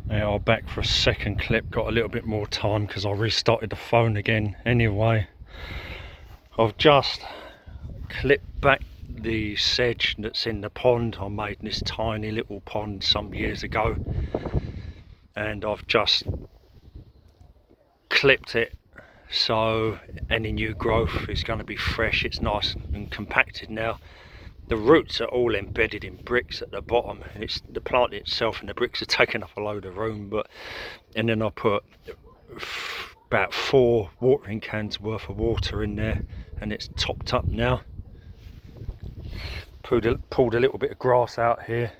Now I'm back for a second clip, got a little bit more time because I restarted the phone again. Anyway, I've just clipped back the sedge that's in the pond. I made this tiny little pond some years ago, and I've just clipped it so any new growth is going to be fresh. It's nice and compacted now. The roots are all embedded in bricks at the bottom, and it's the plant itself and the bricks are taking up a load of room. And then I put about 4 watering cans worth of water in there, and it's topped up now. Pulled a little bit of grass out here,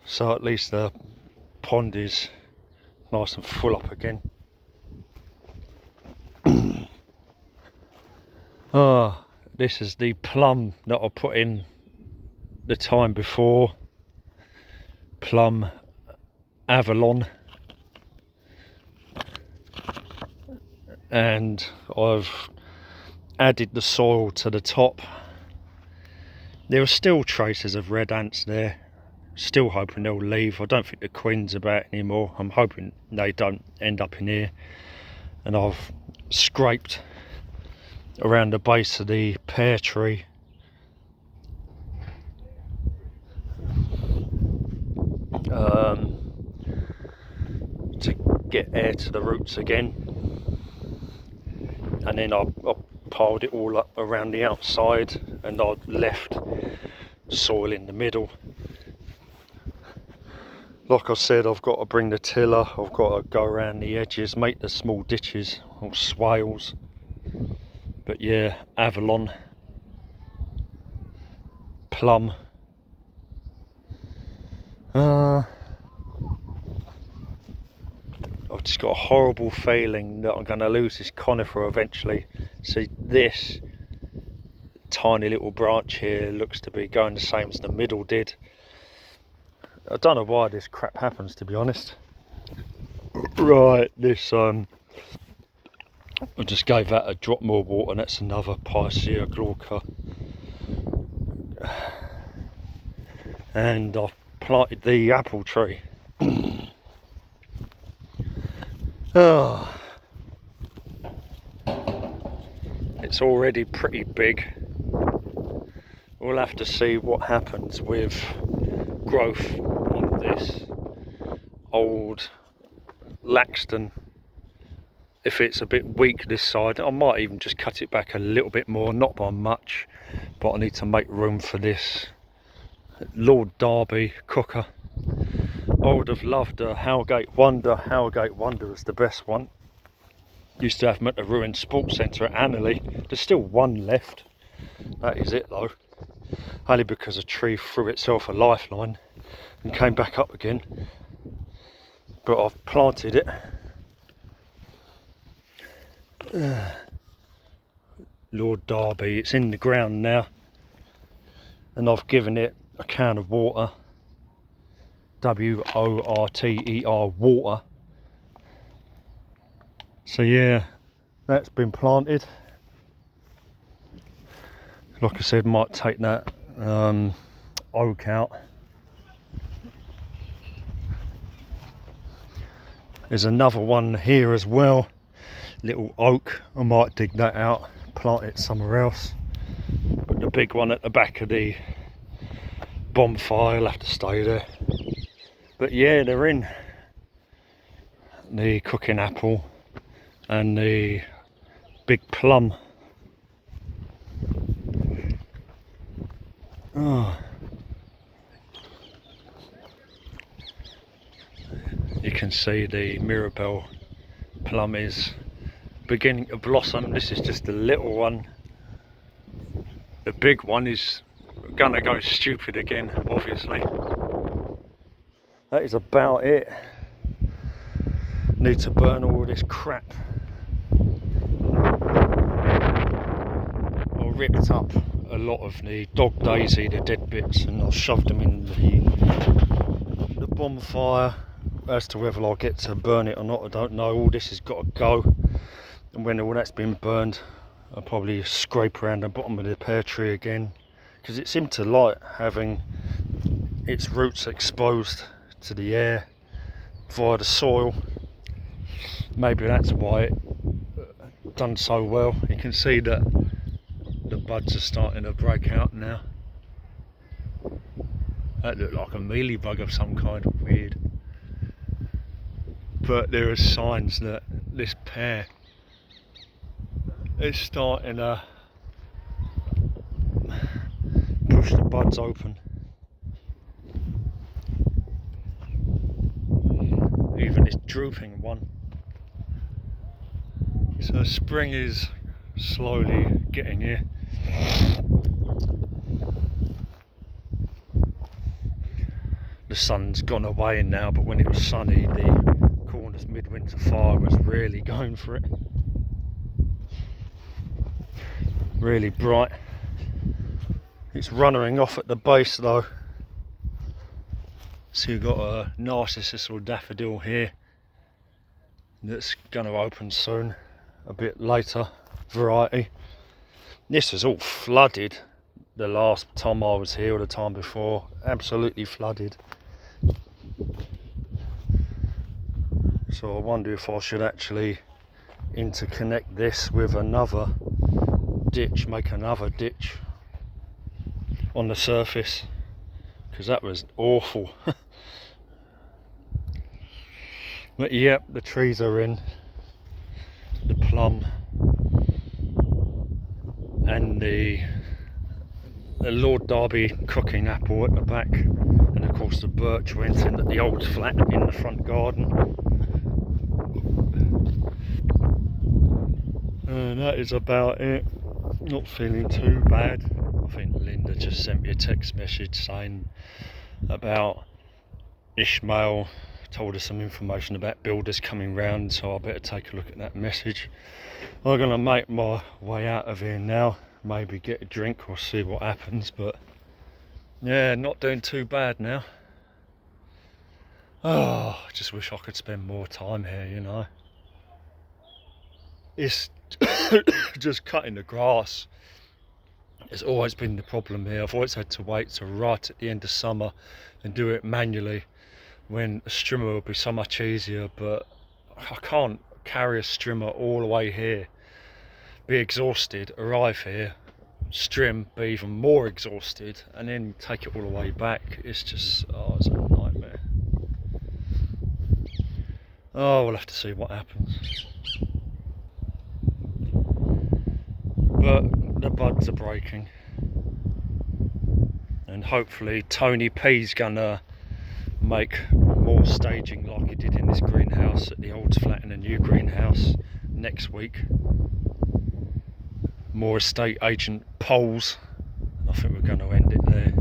so at least the pond is nice and full up again. This is the plum that I put in the time before. Plum Avalon. And I've added the soil to the top. There are still traces of red ants there. Still hoping they'll leave. I don't think the queen's about anymore. I'm hoping they don't end up in here. And I've scraped around the base of the pear tree. To get air to the roots again. And then I piled it all up around the outside, and I left soil in the middle. Like I said, I've got to bring the tiller, I've got to go around the edges, make the small ditches or swales. But yeah, Avalon, plum. I've just got a horrible feeling that I'm going to lose this conifer eventually. See, this tiny little branch here looks to be going the same as the middle did. I don't know why this crap happens, to be honest. Right, this I just gave that a drop more water, and that's another Picea glauca. And I've planted the apple tree. It's already pretty big. We'll have to see what happens with growth on this old Laxton. If it's a bit weak this side, I might even just cut it back a little bit more, not by much, but I need to make room for this Lord Darby cooker. I would have loved a Howgate Wonder. Howgate Wonder is the best one. Used to have them at the ruined sports centre at Annaley. There's still one left. That is it though. Only because a tree threw itself a lifeline and came back up again. But I've planted it. Lord Darby, it's in the ground now, and I've given it a can of water, W-O-R-T-E-R, water. So yeah, that's been planted. Like I said, might take that oak out. There's another one here as well, little oak. I might dig that out, plant it somewhere else. But the big one at the back of the bonfire will have to stay there. But yeah, they're in. The cooking apple and the big plum. You can see the Mirabelle plum is beginning to blossom. This is just a little one. The big one is gonna go stupid again, obviously. That is about it. Need to burn all this crap. I ripped up a lot of the dog daisy, the dead bits, and I shoved them in the bonfire. As to whether I'll get to burn it or not, I don't know. All this has got to go, and when all that's been burned, I'll probably scrape around the bottom of the pear tree again, because it seemed to like having its roots exposed to the air. via the soil. Maybe that's why it done so well. You can see that the buds are starting to break out now. That looked like a mealybug of some kind, weird. But there are signs that this pear is starting to push the buds open. Even this drooping one. So spring is slowly getting here. The sun's gone away now, but when it was sunny, the Corners midwinter fire was really going for it. Really bright. It's runnering off at the base though. So you've got a narcissus or daffodil here that's going to open soon, a bit later variety. This was all flooded the last time I was here or the time before, absolutely flooded. So I wonder if I should actually interconnect this with another ditch, make another ditch on the surface, because that was awful. But yep, the trees are in, the plum and the Lord Darby cooking apple at the back, and of course the birch went in at the old flat in the front garden. And that is about it. Not feeling too bad. I think Linda just sent me a text message saying about Ishmael, told us some information about builders coming round, so I better take a look at that message. I'm going to make my way out of here now, maybe get a drink or see what happens, but yeah, not doing too bad now. Oh, I just wish I could spend more time here, you know. It's just cutting the grass. It's always been the problem here. I've always had to wait till right at the end of summer and do it manually, when a strimmer would be so much easier, but I can't carry a strimmer all the way here, be exhausted, arrive here, strim, be even more exhausted, and then take it all the way back. It's just, oh, it's a nightmare. Oh, we'll have to see what happens. But the buds are breaking, and hopefully Tony P's gonna make more staging like he did in this greenhouse at the old flat and the new greenhouse next week. More estate agent polls. I think we're going to end it there.